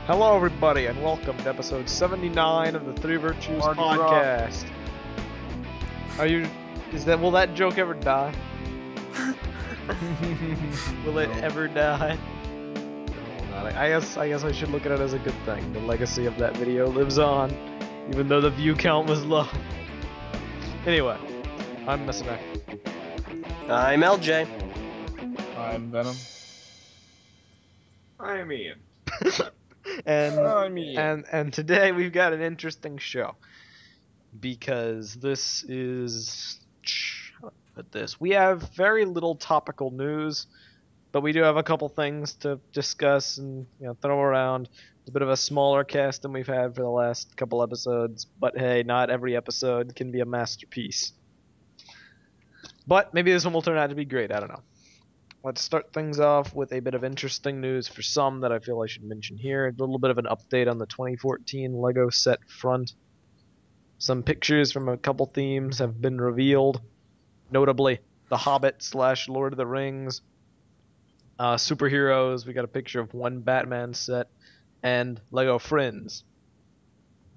Hello, everybody, and welcome to episode 79 of the Three Virtues Podcast. Will that joke ever die? Will it ever die? I guess I should look at it as a good thing. The legacy of that video lives on, even though the view count was low. Anyway, I'm Messina. I'm Eljay. I'm Venom. I'm Ian. And today we've got an interesting show, because we have very little topical news, but we do have a couple things to discuss and throw around. It's a bit of a smaller cast than we've had for the last couple episodes, but hey, not every episode can be a masterpiece. But maybe this one will turn out to be great, I don't know. Let's start things off with a bit of interesting news for some that I feel I should mention here. A little bit of an update on the 2014 LEGO set front. Some pictures from a couple themes have been revealed. Notably, The Hobbit / Lord of the Rings. Superheroes, we got a picture of one Batman set. And LEGO Friends.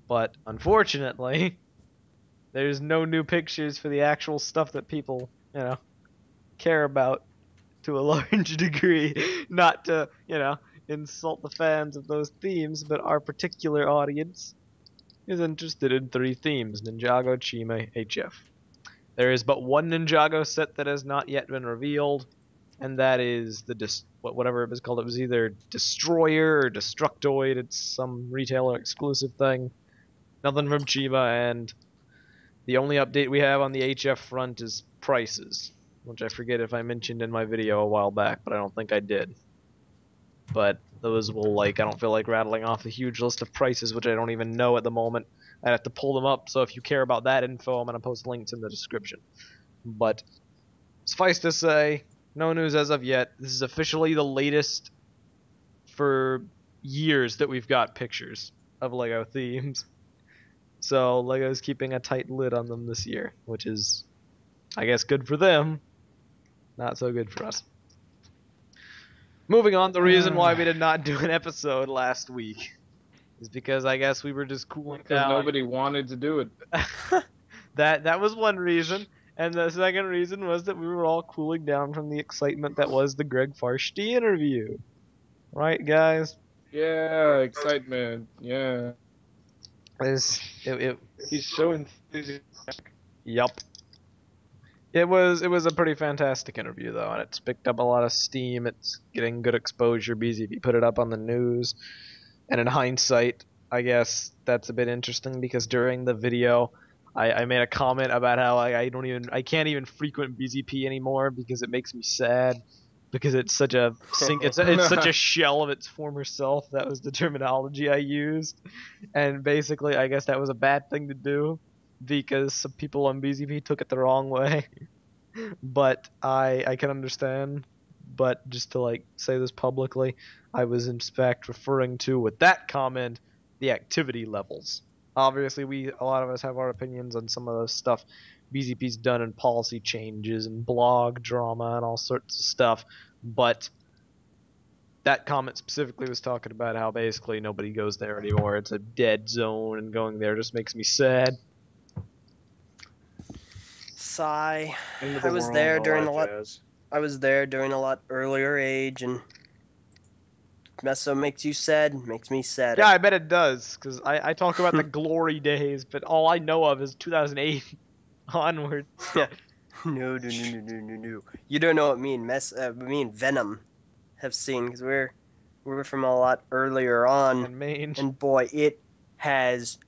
But, unfortunately, there's no new pictures for the actual stuff that people, care about. To a large degree, not to, insult the fans of those themes, but our particular audience is interested in three themes: Ninjago, Chima, HF. There is but one Ninjago set that has not yet been revealed, and that is the whatever it was called. It was either Destroyer or Destructoid. It's some retailer exclusive thing. Nothing from Chima, and the only update we have on the HF front is prices, which I forget if I mentioned in my video a while back, but I don't think I did. But those will, I don't feel like rattling off a huge list of prices, which I don't even know at the moment. I'd have to pull them up, so if you care about that info, I'm going to post links in the description. But suffice to say, no news as of yet. This is officially the latest for years that we've got pictures of LEGO themes. So LEGO's keeping a tight lid on them this year, which is, I guess, good for them. Not so good for us. Moving on, the reason why we did not do an episode last week is because I guess we were just cooling down. Because nobody wanted to do it. That was one reason, and the second reason was that we were all cooling down from the excitement that was the Greg Farshtey interview. Right, guys? Yeah, excitement. Yeah. He's so enthusiastic. Yup. It was a pretty fantastic interview, though, and it's picked up a lot of steam. It's getting good exposure. BZP put it up on the news, and in hindsight, I guess that's a bit interesting because during the video, I made a comment about how I can't even frequent BZP anymore because it makes me sad because it's such a it's such a shell of its former self. That was the terminology I used, and basically, I guess that was a bad thing to do, because some people on BZP took it the wrong way. But I can understand. But just to say this publicly, I was in fact referring to, with that comment, the activity levels. Obviously, a lot of us have our opinions on some of the stuff BZP's done in policy changes and blog drama and all sorts of stuff. But that comment specifically was talking about how basically nobody goes there anymore. It's a dead zone, and going there just makes me sad. Sigh. I was there during a lot earlier age, and Meso makes you sad, makes me sad. Yeah, I bet it does, because I talk about the glory days, but all I know of is 2008 onward. Yeah. No. You don't know what me and Venom have seen, because we're from a lot earlier on, and boy, it has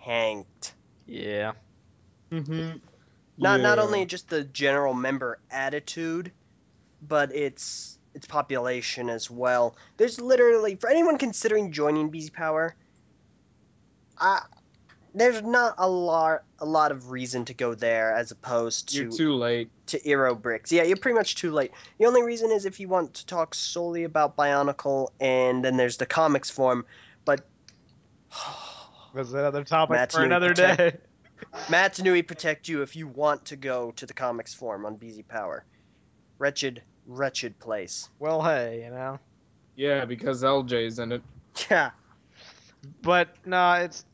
tanked. Yeah. Mm-hmm. Not only just the general member attitude, but its population as well. There's literally, for anyone considering joining BZPower, there's not a lot of reason to go there as opposed to... You're too late. To Aerobricks. Yeah, you're pretty much too late. The only reason is if you want to talk solely about BIONICLE, and then there's the comics form, but... That's another topic for another day. Matsunui protect you if you want to go to the comics forum on BZPower. Wretched place. Well, hey, Yeah, because Eljay's in it. Yeah. But nah, it's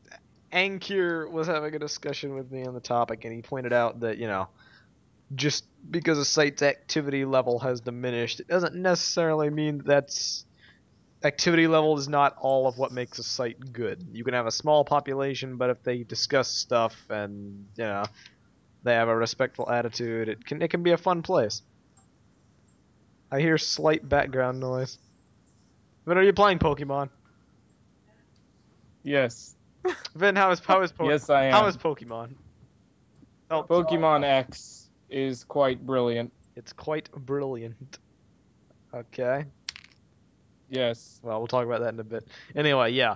Ankir was having a discussion with me on the topic, and he pointed out that just because a site's activity level has diminished, it doesn't necessarily mean that's activity level is not all of what makes a site good. You can have a small population, but if they discuss stuff and they have a respectful attitude, it can be a fun place. I hear slight background noise. Vin, are you playing Pokemon? Yes. Vin, how is Pokemon? Yes, I am. How is Pokemon? Oh, Pokemon X is quite brilliant. it's quite brilliant. Okay. Yes. Well, we'll talk about that in a bit. Anyway, yeah.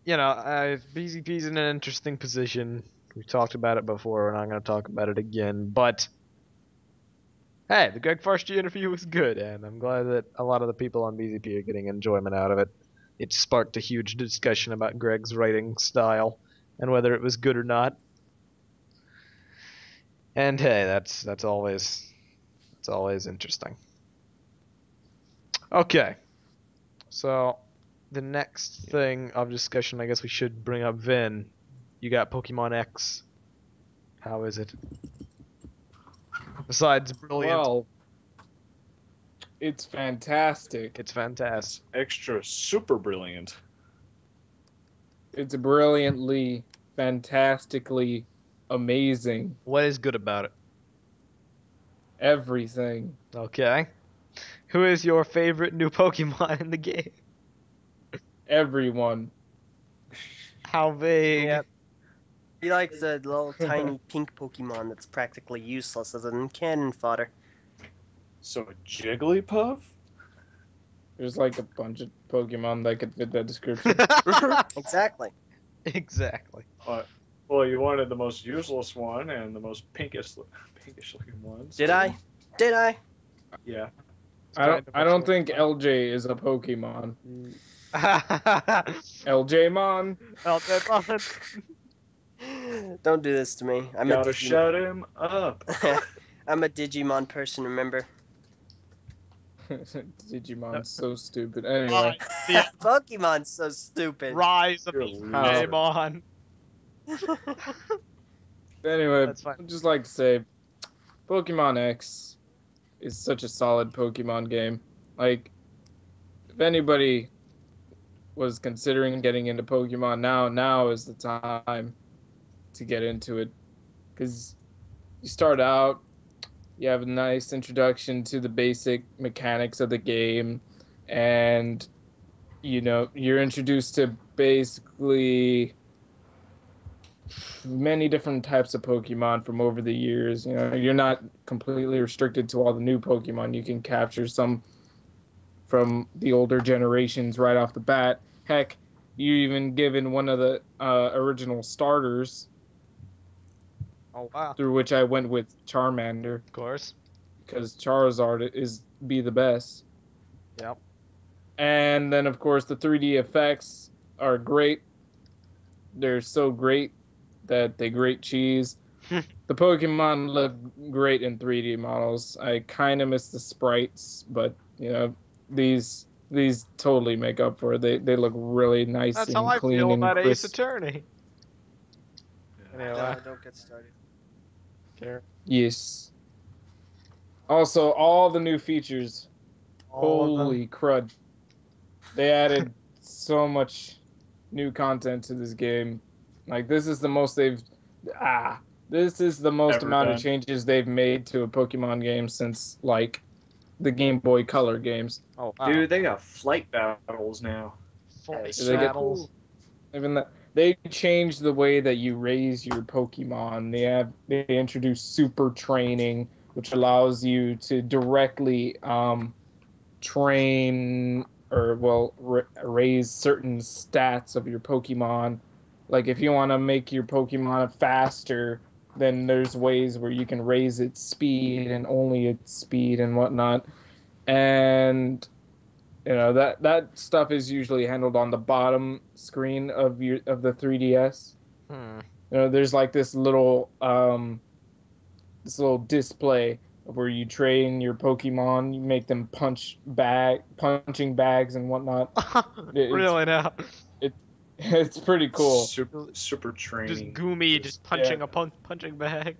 BZP's in an interesting position. We've talked about it before. We're not going to talk about it again. But, hey, the Greg Farshtey interview was good, and I'm glad that a lot of the people on BZP are getting enjoyment out of it. It sparked a huge discussion about Greg's writing style and whether it was good or not. And hey, that's always interesting. Okay. So, the next thing of discussion, I guess we should bring up Vin. You got Pokemon X. How is it? Besides brilliant. Well, it's fantastic. It's fantastic. Extra super brilliant. It's brilliantly, fantastically amazing. What is good about it? Everything. Okay. Who is your favorite new Pokemon in the game? Everyone. How vague. Yep. He likes the little tiny pink Pokemon that's practically useless as a cannon fodder. So a Jigglypuff? There's like a bunch of Pokemon that could fit that description. Exactly. Exactly. Well, you wanted the most useless one and the most pinkish looking one. Did I? Did I? Yeah. I don't think Eljay is a Pokemon. Eljay-mon? Don't do this to me. I'm Gotta a shut him up. I'm a Digimon person, remember? Digimon's so stupid. Anyway. Pokemon's so stupid. Rise of You're a the loser. Digimon. Anyway, That's fine. I'd just like to say, Pokemon X is such a solid Pokemon game. Like, if anybody was considering getting into Pokemon now is the time to get into it. Because you start out, you have a nice introduction to the basic mechanics of the game, and, you're introduced to basically many different types of Pokemon from over the years. You're not completely restricted to all the new Pokemon. You can capture some from the older generations right off the bat. Heck, you're even given one of the original starters. Oh wow. Through which I went with Charmander. Of course. Because Charizard is the best. Yep. And then, of course, the 3D effects are great. They're so great that they grate cheese. The Pokemon look great in 3D models. I kind of miss the sprites, but, these totally make up for it. They look really nice That's and how I clean feel and about Ace crisp. Attorney. Anyway. No, don't get started. Sure. Yes. Also, all the new features. All of Holy crud. They added so much new content to this game. Like, this is the most Ever amount done. of changes they've made to a Pokemon game since, like, the Game Boy Color games. Oh wow. Dude, they got flight battles now. Flight They get- battles. Even that, they changed the way that you raise your Pokemon. They introduced super training, which allows you to directly train or raise certain stats of your Pokemon. Like if you want to make your Pokemon faster, then there's ways where you can raise its speed and only its speed and whatnot. And that stuff is usually handled on the bottom screen of the 3DS. There's like this little display where you train your Pokemon, you make them punching bags and whatnot. Really now? It's pretty cool. Super training. Just Goomy, just punching a punching bag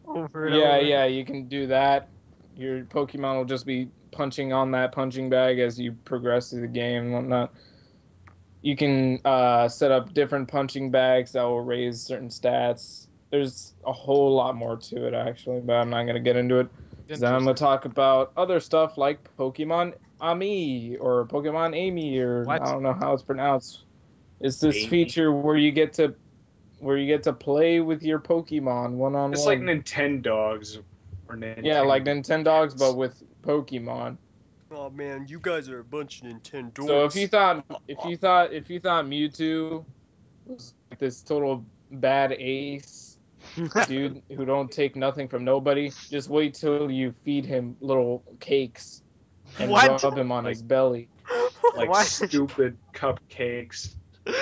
over and Yeah, over. yeah, you can do that. Your Pokemon will just be punching on that punching bag as you progress through the game and whatnot. You can set up different punching bags that will raise certain stats. There's a whole lot more to it, actually, but I'm not going to get into it. Because I'm going to talk about other stuff like Pokemon Ami, or Pokemon Amy, or What? I don't know how it's pronounced. It's this feature where you get to play with your Pokemon one-on-one. It's like Nintendogs or Nintendo. Yeah, like Nintendogs, but with Pokemon. Oh man, you guys are a bunch of Nintendogs. So if you thought Mewtwo was like this total bad ace dude who don't take nothing from nobody, just wait till you feed him little cakes and rub him on his belly. Like stupid cupcakes.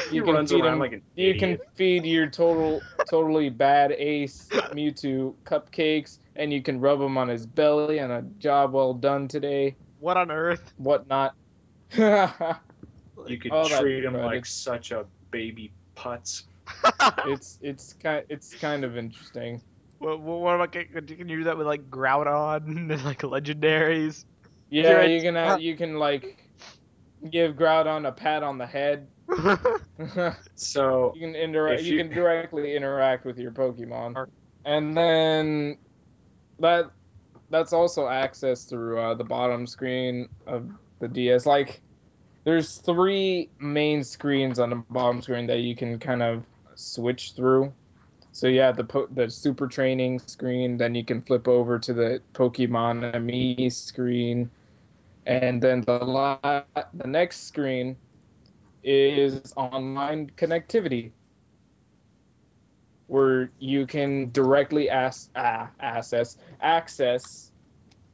He You can runs feed around him. like an You can idiot. feed your totally bad ace Mewtwo cupcakes, and you can rub him on his belly. And a job well done today. What on earth? Whatnot. You could all that treat him crud. like such a baby putz. It's kind of interesting. What about, can you do that with like Groudon and like legendaries? Yeah, you can like give Groudon a pat on the head. So You can directly interact with your Pokemon, and then that's also access through the bottom screen of the DS. Like, there's 3 main screens on the bottom screen that you can kind of switch through. So you have the super training screen, then you can flip over to the Pokemon Ami screen, and then the next screen is online connectivity, where you can directly access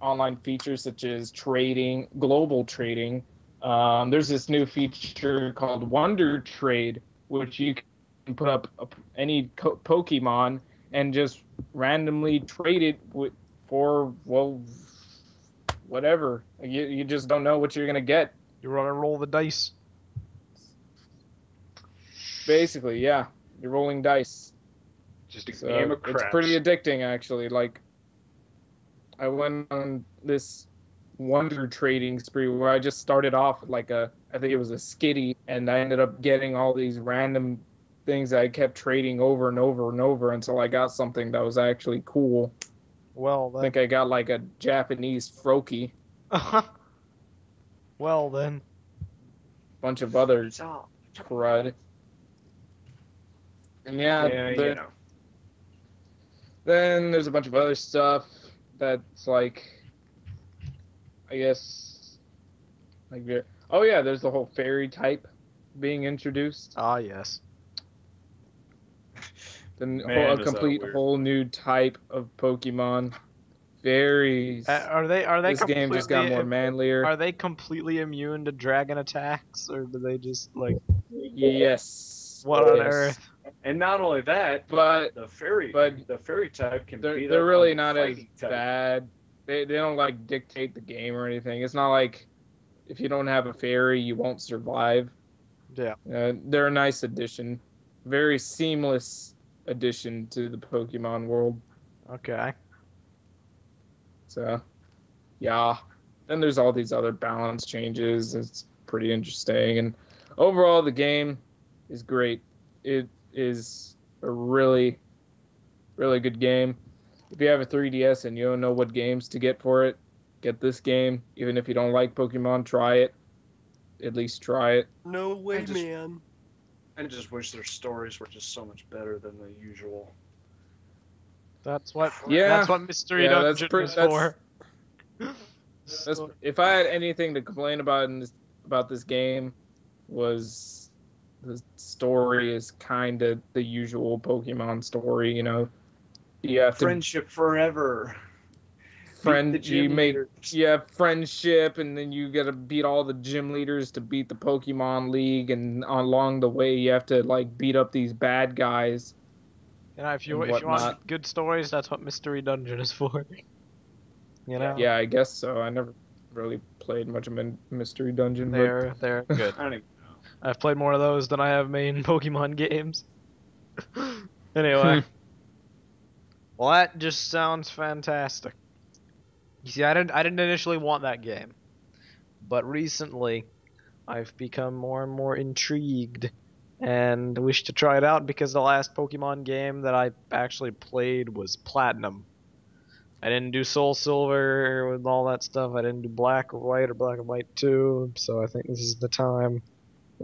online features such as trading, global trading. There's this new feature called Wonder Trade, which you can put up any Pokemon and just randomly trade it for whatever. You just don't know what you're gonna get. You're gonna roll the dice. Basically, yeah, you're rolling dice. just a So game of craps. it's pretty addicting, actually. Like, I went on this wonder trading spree where I just started off with I think it was a skitty, and I ended up getting all these random things that I kept trading over and over and over until I got something that was actually cool. Well I then. think I got like a Japanese Froakie, Well then. bunch of other crud. And Yeah, you know. Then there's a bunch of other stuff that's like, I guess, like, oh yeah, there's the whole fairy type being introduced. Ah yes. Then Man, a is that complete weird. whole new type of Pokemon. Fairies. Are they This game just got more manlier. Are they completely immune to dragon attacks, or do they just like Yes. what on Yes. earth? And not only that, But the fairy type can beat they're up really on the not as fighting type. bad. They don't like dictate the game or anything. It's not like if you don't have a fairy, you won't survive. Yeah. They're a nice addition. Very seamless addition to the Pokemon world. Okay. So, yeah. Then there's all these other balance changes. It's pretty interesting. And overall, the game is great. It is a really, really good game. If you have a 3DS and you don't know what games to get for it, get this game. Even if you don't like Pokemon, try it. At least try it. No way, I just- man. I just wish their stories were just so much better than the usual. That's what Yeah. Mystery Yeah, that's Dungeon pretty- is that's- for. If I had anything to complain about about this game, was the story is kind of the usual Pokemon story. You know, you have to Friendship forever. friend Beat the you gym make leaders. you have friendship, and then you gotta beat all the gym leaders to beat the Pokemon League, and along the way you have to like beat up these bad guys. You know, if you and want whatnot. good stories, that's what Mystery Dungeon is for. You know. Yeah, I guess so. I never really played much of Mystery Dungeon, but They're good. I don't even know. I've played more of those than I have main Pokemon games. Anyway. Well, that just sounds fantastic. You see, I didn't initially want that game, but recently I've become more and more intrigued and wish to try it out because the last Pokemon game that I actually played was Platinum. I didn't do Soul Silver with all that stuff. I didn't do Black or White or Black and White 2, so I think this is the time.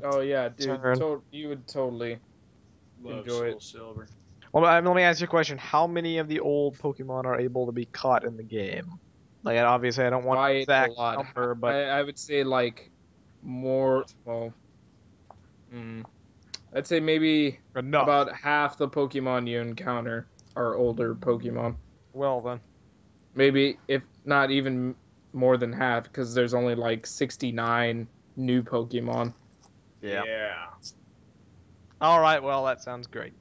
Oh yeah, dude, Turn. you would totally Love enjoy Soul it. Silver. Well, let me ask you a question. How many of the old Pokemon are able to be caught in the game? Like, obviously, I don't want By an a exact lot. number, but I would say like more. Well, I'd say maybe enough. about half the Pokemon you encounter are older Pokemon. Well, then. Maybe, if not even more than half, because there's only like 69 new Pokemon. Yeah. All right, well, that sounds great.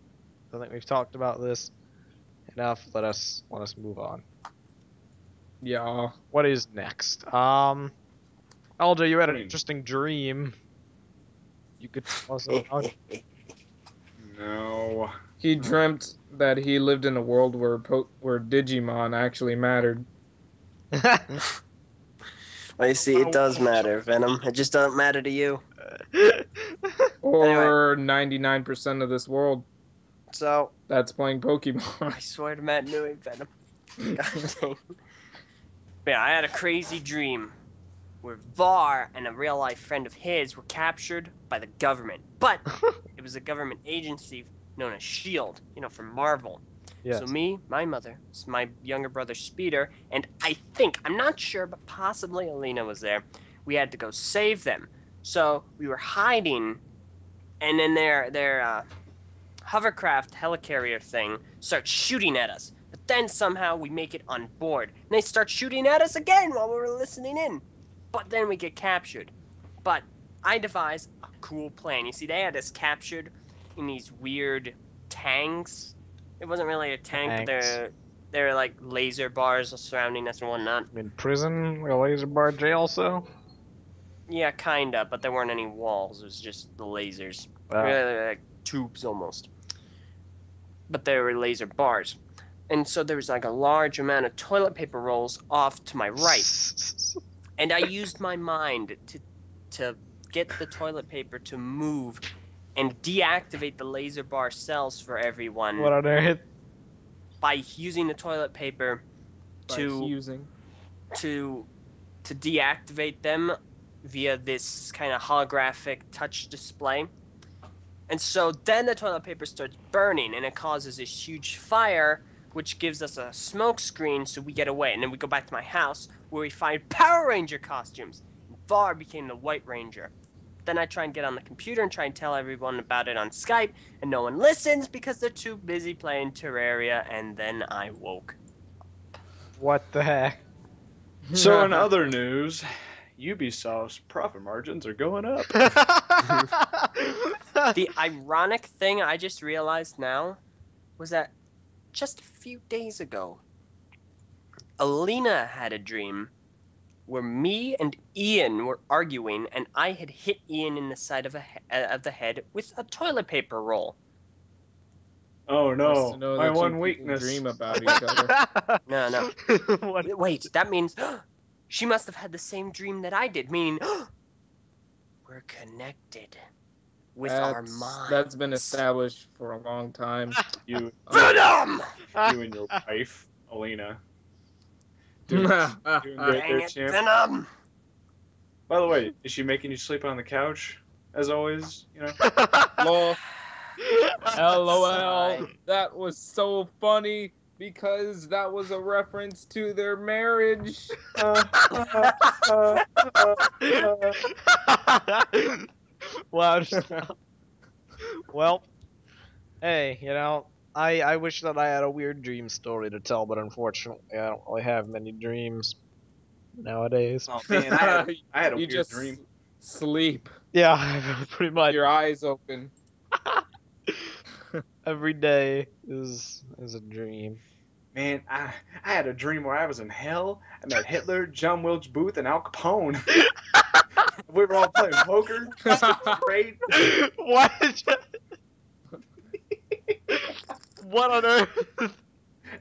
I think we've talked about this enough. Let us move on. Yeah. What is next? Eljay, you had an interesting dream. You could tell us about it. No. He dreamt that he lived in a world where Digimon actually mattered. Well, you see, it does matter, Venom. It just doesn't matter to you. Or 99% of this world So, that's playing Pokemon. I swear to Matt Newey, Venom. God dang. Yeah, I had a crazy dream where Var and a real-life friend of his were captured by the government. But it was a government agency known as S.H.I.E.L.D., from Marvel. Yes. So me, my mother, my younger brother Speeder, and I think, I'm not sure, but possibly Alina was there. We had to go save them. So we were hiding, and then their hovercraft helicarrier thing starts shooting at us. But then somehow we make it on board, and they start shooting at us again while we were listening in. But then we get captured. But I devised a cool plan. You see, they had us captured in these weird tanks. It wasn't really a tank, but they're like laser bars surrounding us and whatnot. In prison, a laser bar jail cell? Yeah, kinda, but there weren't any walls. It was just the lasers. Wow. Really, like tubes almost. But they were laser bars. And so there was like a large amount of toilet paper rolls off to my right. And I used my mind to get the toilet paper to move and deactivate the laser bar cells for everyone. What on earth? By using the toilet paper to deactivate them via this kind of holographic touch display. And so then the toilet paper starts burning and it causes this huge fire, which gives us a smoke screen so we get away. And then we go back to my house where we find Power Ranger costumes. Var became the White Ranger. Then I try and get on the computer and try and tell everyone about it on Skype, and no one listens because they're too busy playing Terraria, and then I woke. What the heck? So in other news, Ubisoft's profit margins are going up. The ironic thing I just realized now was that just a few days ago, Alina had a dream where me and Ian were arguing, and I had hit Ian in the side of the head with a toilet paper roll. Oh no, my one you weakness. Dream about each other. No. Wait, that means she must have had the same dream that I did, meaning we're connected with our minds. That's been established for a long time. You Venom! You and your wife, Alina. Doing Dang great there, it, champ. Venom! By the way, is she making you sleep on the couch, as always? LOL. LOL. That was so funny because that was a reference to their marriage. Wow. Well, hey, I wish that I had a weird dream story to tell, but unfortunately, I don't really have many dreams nowadays. Oh man, I had a weird just dream. Sleep. Yeah, pretty much. Your eyes open. Every day is a dream. Man, I had a dream where I was in hell. I met Hitler, John Wilkes Booth, and Al Capone. We were all playing poker. It was great. What? What on earth?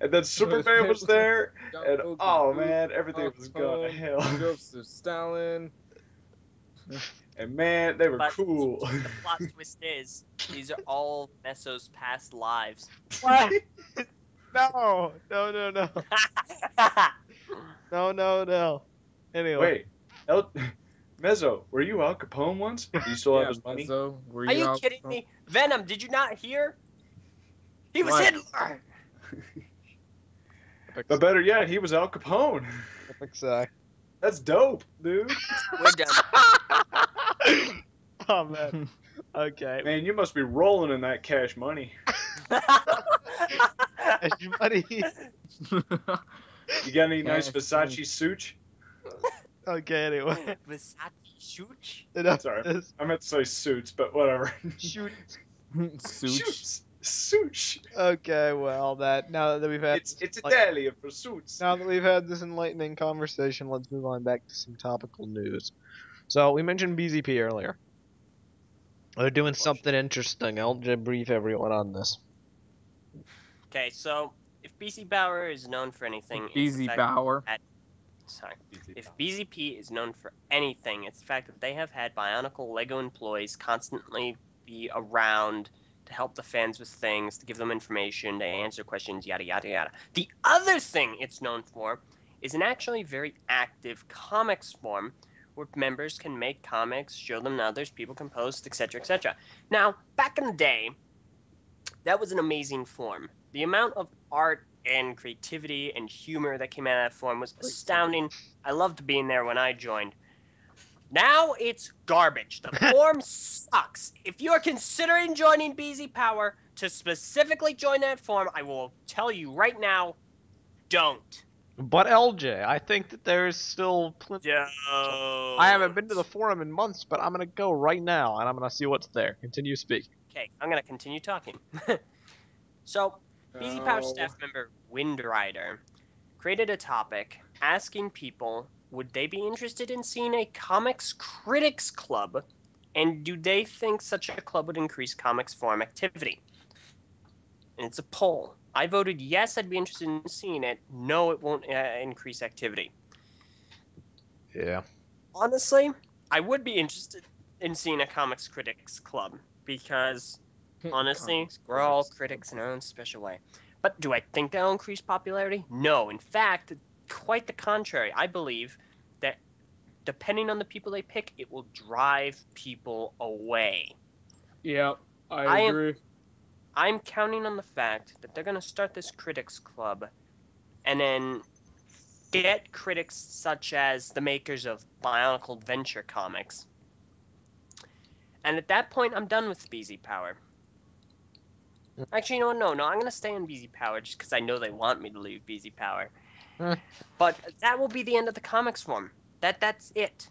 And then Superman was there. And oh man, everything Al was going to hell. Joseph Stalin. And man, they were But cool. the plot twist is, these are all Messo's past lives. What? No. No. Anyway. Wait, Mezzo, were you Al Capone once? Do you still have his money? Mezzo, were Are you Al kidding Capone? me? Venom, did you not hear? He was What? Hitler! But better yet, he was Al Capone. Epic sigh. That's dope, dude. We're done. Oh man. Okay. Man, you must be rolling in that cash money. Everybody. You got any nice Versace suits? Okay. Anyway. Versace Shooch? Sorry, I meant to say suits, but whatever. Shoot. Suits. Suits. Okay. Well, now that we've had It's Italian for suits. Now that we've had this enlightening conversation, let's move on back to some topical news. So, we mentioned BZP earlier. They're doing something interesting. I'll just brief everyone on this. Okay, so if BZPower is known for anything, it's the fact BZPower. that- Sorry. If BZP is known for anything, it's the fact that they have had Bionicle Lego employees constantly be around to help the fans with things, to give them information, to answer questions, yada, yada, yada. The other thing it's known for is an actually very active comics form where members can make comics, show them to others, people can post, etc., etc. Now, back in the day, that was an amazing form. The amount of art and creativity and humor that came out of that form was astounding. I loved being there when I joined. Now it's garbage. The form sucks. If you're considering joining BZPower to specifically join that form, I will tell you right now, don't. But LJ, I think that there's still plenty. Don't. I haven't been to the forum in months, but I'm gonna go right now and I'm gonna see what's there. Continue speaking. Okay, I'm gonna continue talking. So, BZPower staff member Windrider created a topic asking people would they be interested in seeing a comics critics club, and do they think such a club would increase comics forum activity? And it's a poll. I voted yes, I'd be interested in seeing it. No, it won't increase activity. Yeah. Honestly, I would be interested in seeing a comics critics club because, honestly, we're all critics in our own special way. But do I think that'll increase popularity? No. In fact, quite the contrary. I believe that depending on the people they pick, it will drive people away. Yep, I agree. I'm counting on the fact that they're going to start this critics club and then get critics such as the makers of Bionicle Adventure comics. And at that point, I'm done with BZPower. Actually, no, I'm going to stay in BZPower just because I know they want me to leave BZPower. But that will be the end of the comics form. That's it.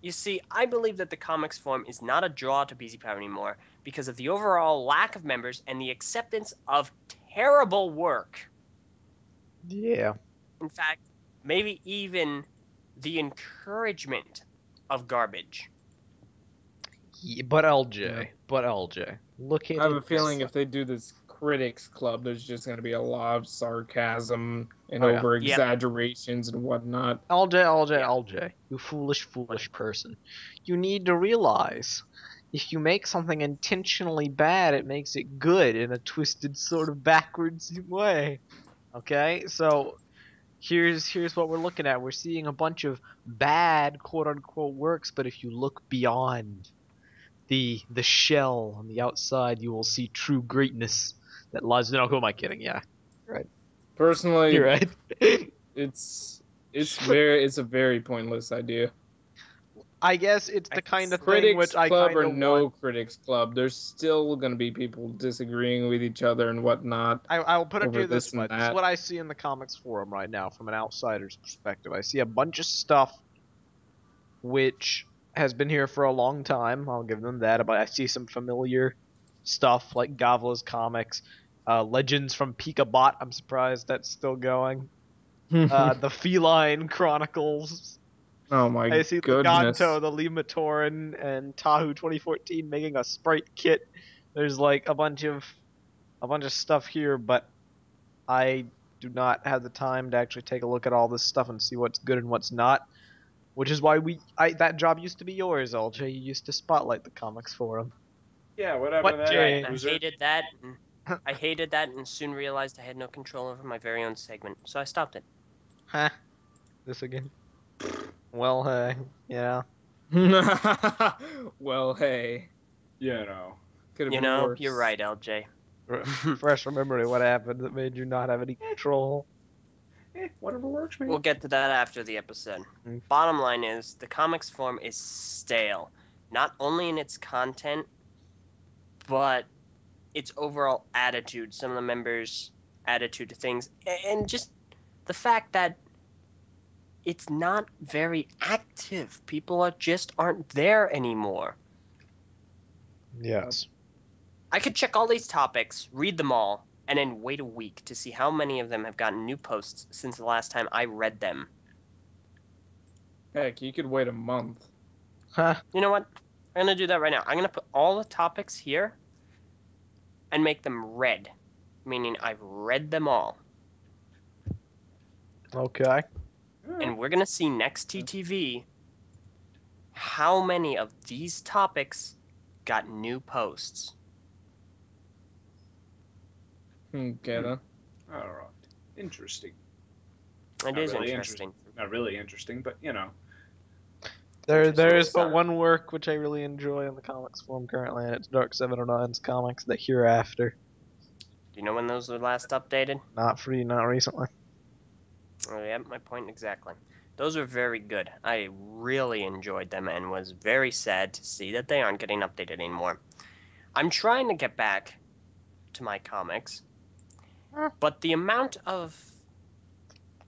You see, I believe that the comics form is not a draw to BZPower anymore because of the overall lack of members and the acceptance of terrible work. Yeah. In fact, maybe even the encouragement of garbage. Yeah, but LJ, look at I have a feeling if they do this critics club, there's just going to be a lot of sarcasm and over exaggerations and whatnot. LJ, you foolish person. You need to realize if you make something intentionally bad, it makes it good in a twisted sort of backwards way. Okay? So here's what we're looking at. We're seeing a bunch of bad quote unquote works, but if you look beyond the shell on the outside, you will see true greatness that lies. No, who am I kidding? Yeah, right. Personally, You're right. it's a very pointless idea. I guess it's the kind of critics thing which I club kind or of no want. critics club. There's still going to be people disagreeing with each other and whatnot. I will put it to you over this this way. and This is that. what I see in the comics forum right now from an outsider's perspective. I see a bunch of stuff which has been here for a long time. I'll give them that. But I see some familiar stuff like Gavla's comics. Legends from Pikabot, I'm surprised that's still going. The Feline Chronicles. Oh my I see goodness. Leganto, the Lematorin, and Tahu 2014 making a sprite kit. There's like a bunch of stuff here, but I do not have the time to actually take a look at all this stuff and see what's good and what's not. Which is why that job used to be yours, Eljay. You used to spotlight the comics forum. Yeah, whatever. What, that Jay? I hated that. I hated that and soon realized I had no control over my very own segment, so I stopped it. Huh? This again? Well, hey, yeah. Well, hey. You know. Could've You been know, worse. you're right, LJ. Fresh from memory, what happened that made you not have any control? Whatever works, man. We'll get to that after the episode. Bottom line is, the comics form is stale. Not only in its content, but its overall attitude. Some of the members' attitude to things. And just the fact that it's not very active. People just aren't there anymore. Yes. I could check all these topics, read them all, and then wait a week to see how many of them have gotten new posts since the last time I read them. Heck, you could wait a month. Huh? You know what? I'm going to do that right now. I'm going to put all the topics here and make them red, meaning I've read them all. Okay. And we're going to see next TTV how many of these topics got new posts. Okay, then. Alright. Interesting. It is really interesting. Not really interesting, but you know. There is but one work which I really enjoy in the comics form currently, and it's Dark 709's comics, The Hereafter. Do you know when those were last updated? Not recently. Oh, yeah, my point exactly. Those were very good. I really enjoyed them and was very sad to see that they aren't getting updated anymore. I'm trying to get back to my comics, but the amount of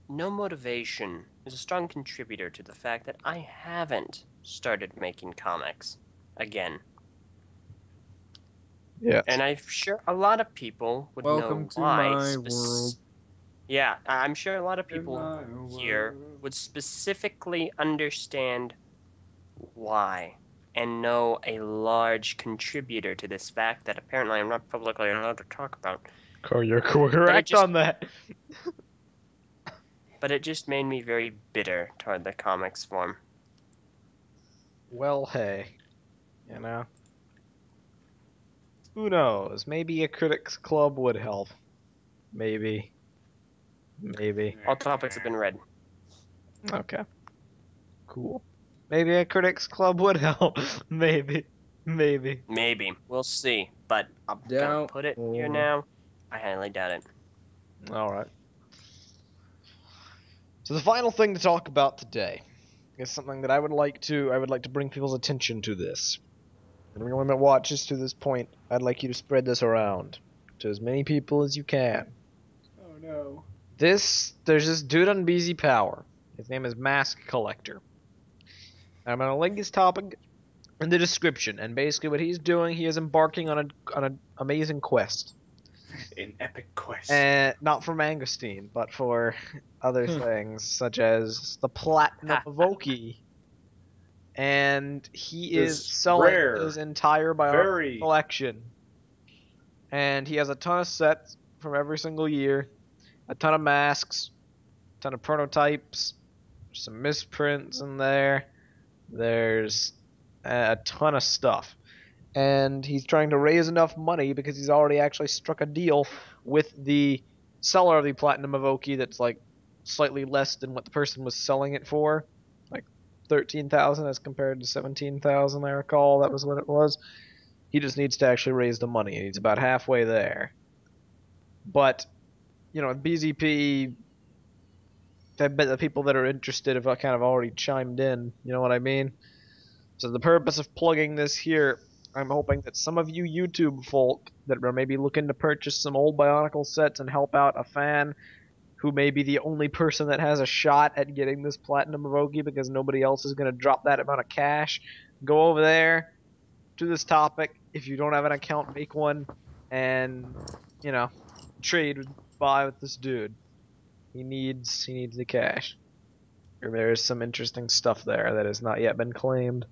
no motivation is a strong contributor to the fact that I haven't started making comics again. Yeah. And I'm sure a lot of people would Welcome know to why. my world. Yeah, I'm sure a lot of people here would specifically understand why and know a large contributor to this fact that apparently I'm not publicly allowed to talk about. You're correct on that. But it just made me very bitter toward the comics form. Well, hey. You know? Who knows? Maybe a critics club would help. Maybe. All topics have been read. Okay. Cool. Maybe a critics club would help. Maybe. We'll see. But I'm gonna put it here now. I highly doubt it. Alright. So the final thing to talk about today is something that I would like to bring people's attention to this. And everyone that watches to this point, I'd like you to spread this around to as many people as you can. Oh no. There's this dude on BZPower. His name is Mask Collector. I'm gonna link his topic in the description, and basically what he's doing, he is embarking on an amazing quest. An epic quest. And not for mangosteen, but for other things, such as the Platinum Avohkii. And he is selling his entire BIONICLE collection. And he has a ton of sets from every single year, a ton of masks, a ton of prototypes, some misprints in there. There's a ton of stuff. And he's trying to raise enough money because he's already actually struck a deal with the seller of the Platinum Avohkii that's like slightly less than what the person was selling it for, like 13,000 as compared to 17,000. I recall that was what it was. He just needs to actually raise the money, and he's about halfway there. But you know, BZP, I bet the people that are interested have kind of already chimed in. You know what I mean? So the purpose of plugging this here, I'm hoping that some of you YouTube folk that are maybe looking to purchase some old BIONICLE sets and help out a fan who may be the only person that has a shot at getting this Platinum Avohkii because nobody else is going to drop that amount of cash, go over there to this topic. If you don't have an account, make one, and, you know, trade buy with this dude. He needs the cash. Or there's some interesting stuff there that has not yet been claimed.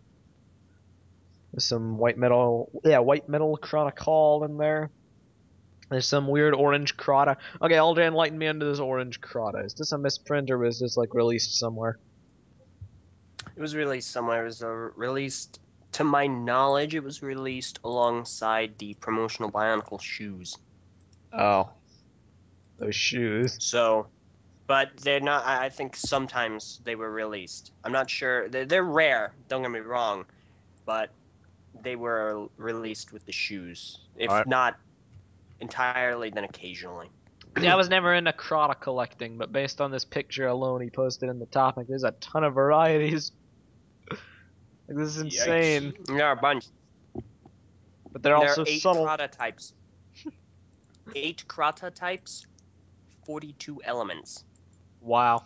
There's some white metal chronicle in there. There's some weird orange crota. Okay, Eljay, enlighten me into this orange crota. Is this a misprint or was this like released somewhere? It was released somewhere. It was released, to my knowledge, it was released alongside the promotional BIONICLE shoes. Oh. Those shoes. So, but they're not, I think sometimes they were released. I'm not sure. They're rare, don't get me wrong, but they were released with the shoes. If not entirely, then occasionally. Yeah, I was never into crota collecting, but based on this picture alone he posted in the topic, there's a ton of varieties. Like, this is insane. Yikes. There are a bunch. But they're also there are 8 subtle. crota types. 8 crota types, 42 elements. Wow.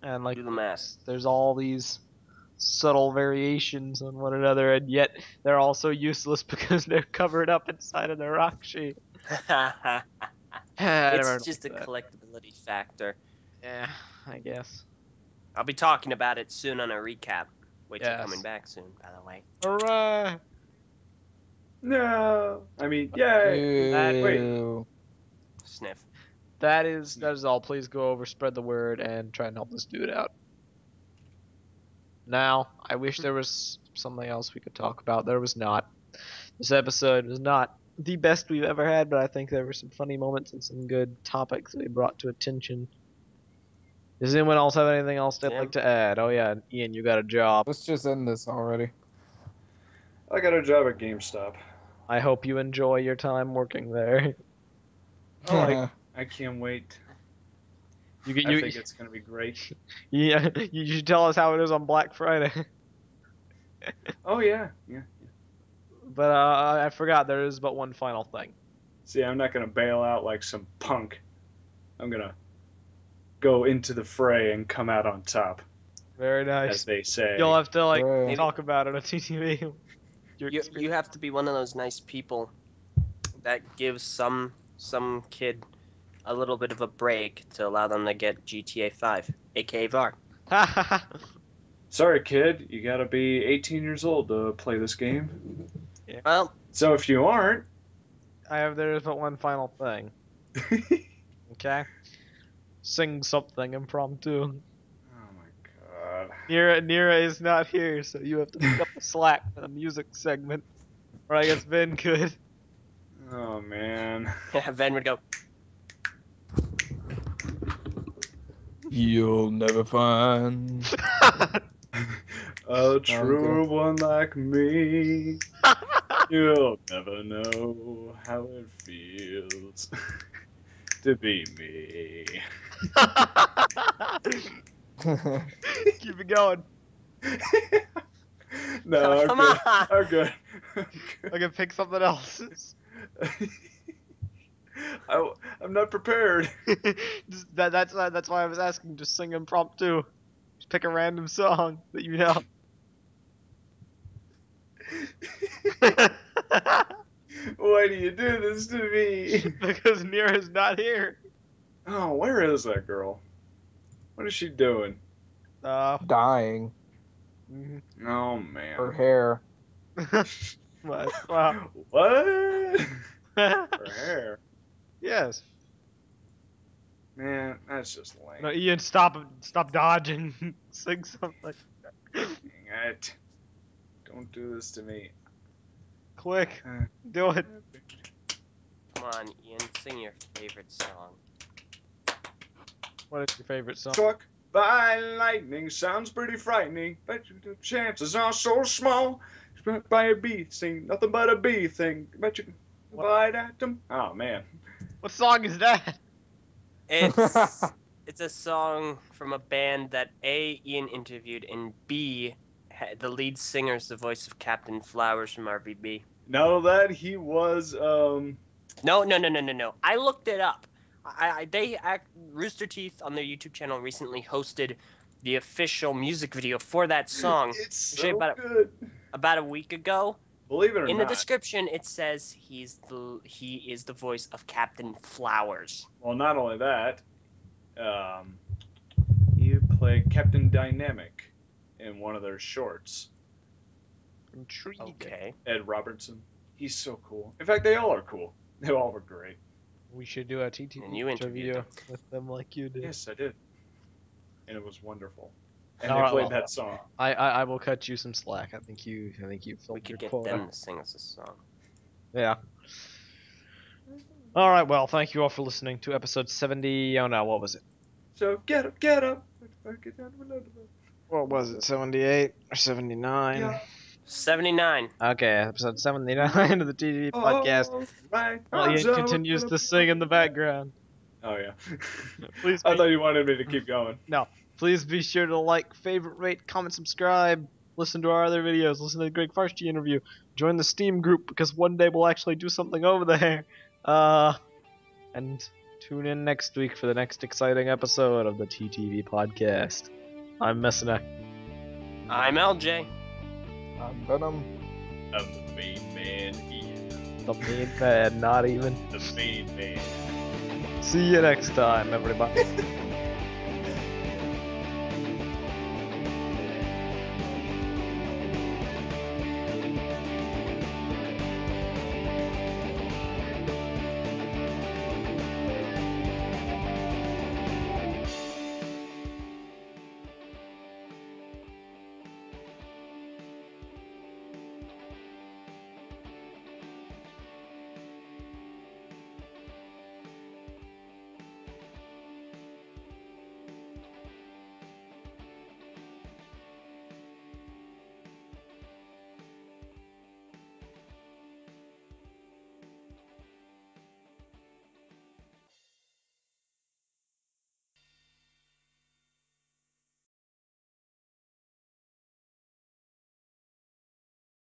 And like, Do the math. there's all these subtle variations on one another, and yet they're also useless because they're covered up inside of the rock sheet. It's just a collectability factor. Yeah, I guess. I'll be talking about it soon on a recap, which Yes. is coming back soon, by the way. Hooray! No. I mean, yay. Wait. Ew. Sniff. That is all. Please go over, spread the word, and try and help this dude out. Now, I wish there was something else we could talk about. There was not. This episode was not the best we've ever had, but I think there were some funny moments and some good topics that we brought to attention. Does anyone else have anything else they'd like to add? Oh yeah, Ian, you got a job. Let's just end this already. I got a job at GameStop. I hope you enjoy your time working there. Oh, I can't wait. You I think it's gonna be great. Yeah, you should tell us how it is on Black Friday. Oh yeah. But I forgot there is but one final thing. See, I'm not gonna bail out like some punk. I'm gonna go into the fray and come out on top, Very nice. as they say. You'll have to like Right. talk about it on TTV. You have to be one of those nice people that gives some kid a little bit of a break to allow them to get GTA 5, aka VAR. Sorry, kid, you gotta be 18 years old to play this game. Well, So if you aren't, there is but one final thing. Okay? Sing something impromptu. oh my god. Nira is not here, so you have to pick up the slack for the music segment. Or I guess Ben could. Oh man. Ven would go, You'll never find. A true one like me. You'll never know how it feels to be me. Keep it going. No, Come I'm good. on. I'm good. I can pick something else. I'm not prepared. That's why I was asking. Just sing impromptu. Just pick a random song that you know. Why do you do this to me? Because Nira's not here. Oh, where is that girl? What is she doing? Dying. Oh man. Her hair. What? Wow. What? Her hair. Yes. Man, that's just lame. No, Ian, stop dodging. Sing something. Dang it. Don't do this to me. Quick. Do it. come on, Ian, sing your favorite song. What is your favorite song? Struck by lightning sounds pretty frightening, but the chances are so small. Struck by a bee thing, nothing but a bee thing. Bet you can bite at them. Oh man. What song is that? It's a song from a band that A, Ian interviewed, and B, the lead singer is the voice of Captain Flowers from RVB. No, that he was No. I looked it up. Rooster Teeth on their YouTube channel recently hosted the official music video for that song. It's Actually, so good. about a week ago, Believe it or In not. the description, it says he is the voice of Captain Flowers. Well, not only that, he played Captain Dynamic in one of their shorts. Intriguing. Okay. Ed Robertson. He's so cool. In fact, they all are cool. They all were great. We should do a TTV And you interviewed interview with them like you did. Yes, I did. And it was wonderful. And All they right, played well, that song. I will cut you some slack. I think you We filled your could get quota. them to sing us a song. Yeah. All right. Well, thank you all for listening to episode 70. Oh no, what was it? So get up. What was it? 78 or 79? Yeah. 79. Okay, episode 79 of the TTV podcast. Right. Well, Ian continues to sing in the background. Oh yeah. Please. I thought you wanted me to keep going. No. Please be sure to like, favorite, rate, comment, subscribe. Listen to our other videos. Listen to the Greg Farshtey interview. Join the Steam group because one day we'll actually do something over there. And tune in next week for the next exciting episode of the TTV podcast. I'm Messina. I'm Eljay. I'm Venom. I'm the main man here. The main man, not even. The main man. See you next time, everybody.